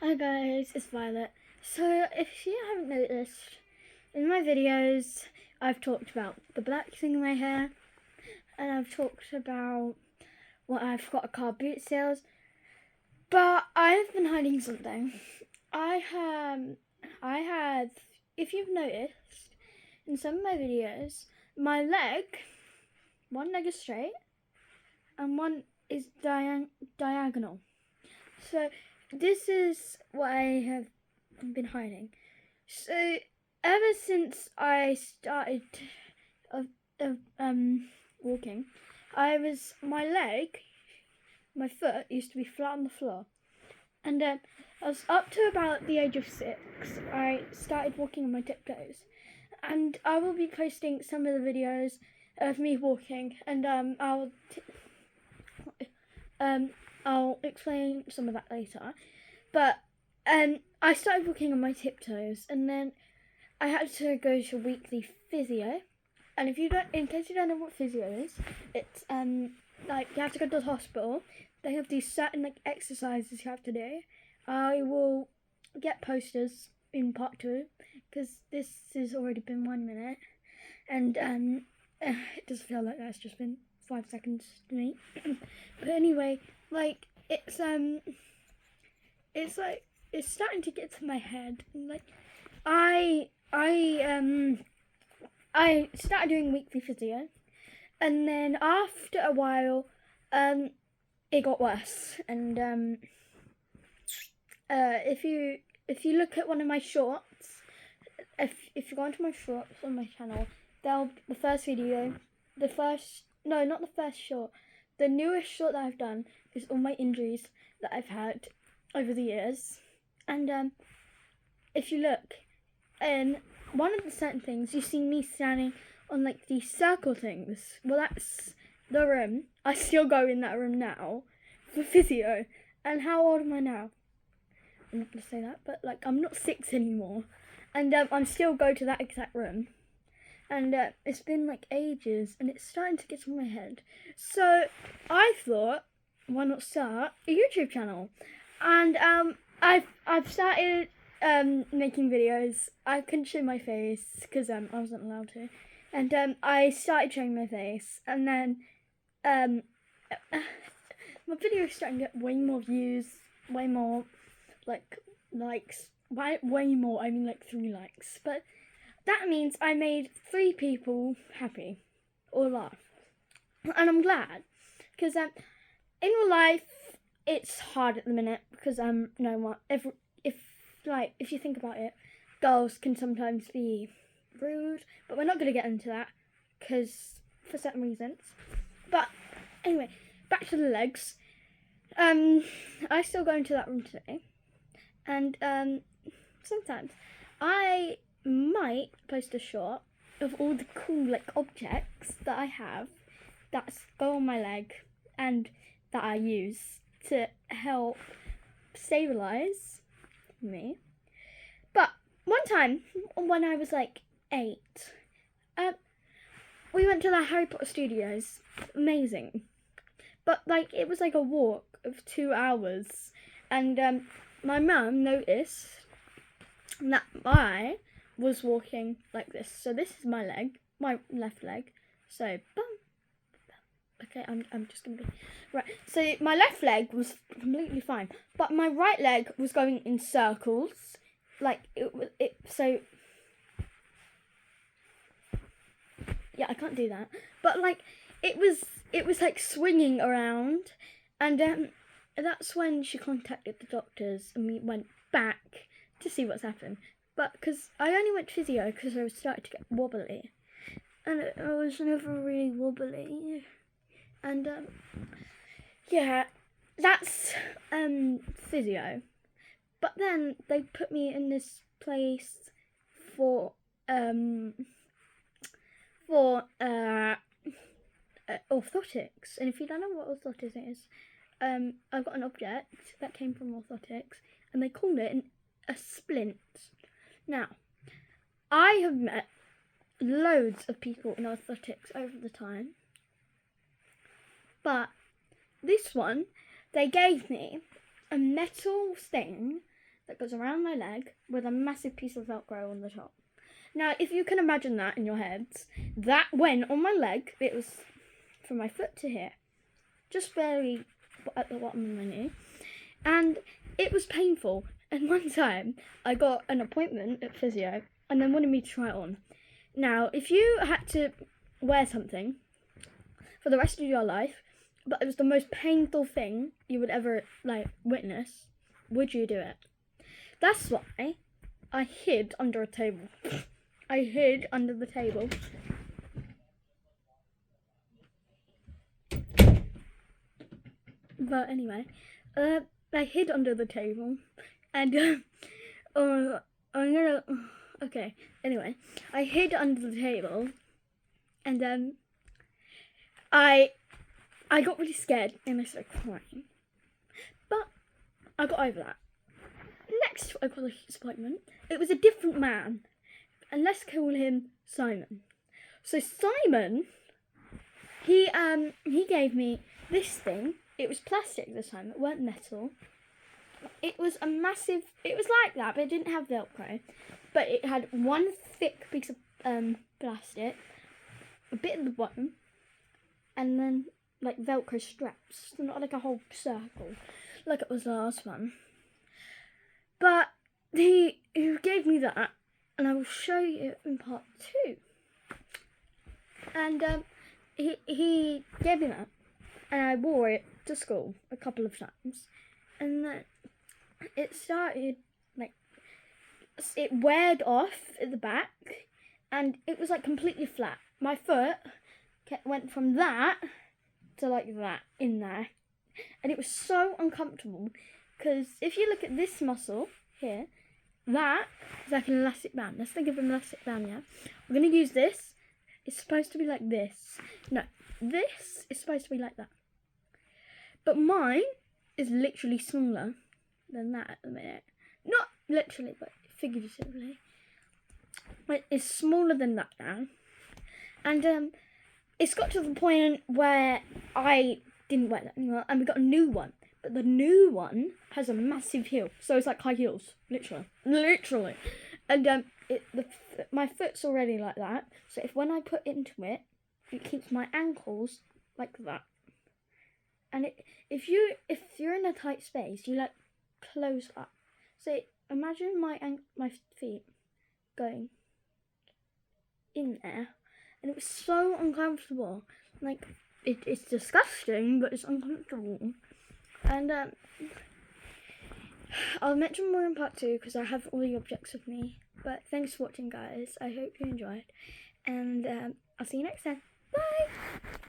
Hi guys, it's Violet. So if you haven't noticed, in my videos I've talked about the black thing in my hair, and I've talked about what I've got a car boot sales, but I've been hiding something. I have, if you've noticed, in some of my videos, my one leg is straight and one is diagonal. So this is what I have been hiding. So ever since I started walking, my foot used to be flat on the floor, and I was up to about the age of 6. I started walking on my tiptoes, and I will be posting some of the videos of me walking, and I'll explain some of that later. But I started walking on my tiptoes, and then I had to go to weekly physio. And in case you don't know what physio is, it's like you have to go to the hospital. They have these certain exercises you have to do. I will get posters in part 2 because this has already been 1 minute, and it does feel like that's just been 5 seconds to me. But anyway, it's starting to get to my head. I started doing weekly physio, and then after a while, it got worse. And if you look at one of my shorts, if you go into my shorts on my channel, the first video, not the first short, the newest short that I've done is all my injuries that I've had over the years. And if you look, one of the certain things, you see me standing on these circle things. Well, that's the room. I still go in that room now for physio. And how old am I now? I'm not gonna say that, but I'm not 6 anymore, and I'm still go to that exact room. And it's been ages, and it's starting to get to my head. So I thought, why not start a YouTube channel? And I've started making videos. I couldn't show my face because I wasn't allowed to, and I started showing my face, and then my video is starting to get way more views, way more likes. Way more, I mean 3 likes, but that means I made 3 people happy or laugh, and I'm glad, because in real life it's hard at the minute, because if you think about it, girls can sometimes be rude, but we're not going to get into that because for certain reasons. But anyway, back to the legs. I still go into that room today, and sometimes I might post a shot of all the cool objects that I have that go on my leg and that I use to help stabilize me. But one time when I was 8, we went to the Harry Potter Studios. Amazing. But it was a walk of 2 hours, and my mum noticed that I was walking like this. So this is my leg, my left leg. So boom. Okay, I'm just gonna be right. So my left leg was completely fine, but my right leg was going in circles. So yeah, I can't do that. But it was swinging around, and that's when she contacted the doctors, and we went back to see what's happened. But because I only went to physio because I was starting to get wobbly, and I was never really wobbly. And yeah, that's physio. But then they put me in this place for orthotics. And if you don't know what orthotics is, I've got an object that came from orthotics, and they called it a splint. Now, I have met loads of people in orthotics over the time, but this one, they gave me a metal thing that goes around my leg with a massive piece of Velcro on the top. Now, if you can imagine that in your heads, that went on my leg. It was from my foot to here, just barely at the bottom of my knee, and it was painful. And one time, I got an appointment at physio, and they wanted me to try it on. Now, if you had to wear something for the rest of your life, but it was the most painful thing you would ever witness, would you do it? That's why I hid under a table. I hid under the table. But anyway, I hid under the table, and okay. Anyway, I hid under the table, and I got really scared and I started crying. But I got over that. Next, I got a appointment. It was a different man, and let's call him Simon. So Simon, he gave me this thing. It was plastic this time. It weren't metal. It was a massive. It was like that, but it didn't have Velcro. But it had one thick piece of plastic, a bit at the bottom, and then Velcro straps. So not like a whole circle, like it was the last one. But he gave me that, and I will show you in part 2. And he gave me that, and I wore it to school a couple of times, and then it started it weared off at the back, and it was completely flat. My foot went from that to that in there, and it was so uncomfortable because if you look at this muscle here, that is like an elastic band. Let's think of an elastic band. Yeah, we're gonna use this. It's supposed to be like this. No, this is supposed to be like that. But mine is literally smaller than that at the minute. Not literally, but figuratively. It's smaller than that now. And it's got to the point where I didn't wear that anymore, and we got a new one. But the new one has a massive heel, so it's like high heels, literally. And my foot's already like that, so when I put into it, it keeps my ankles like that. And if you're in a tight space, you close up. So imagine my feet going in there, and it was so uncomfortable. It's disgusting, but it's uncomfortable. And I'll mention more in part 2 because I have all the objects with me. But thanks for watching, guys. I hope you enjoyed, and I'll see you next time. Bye.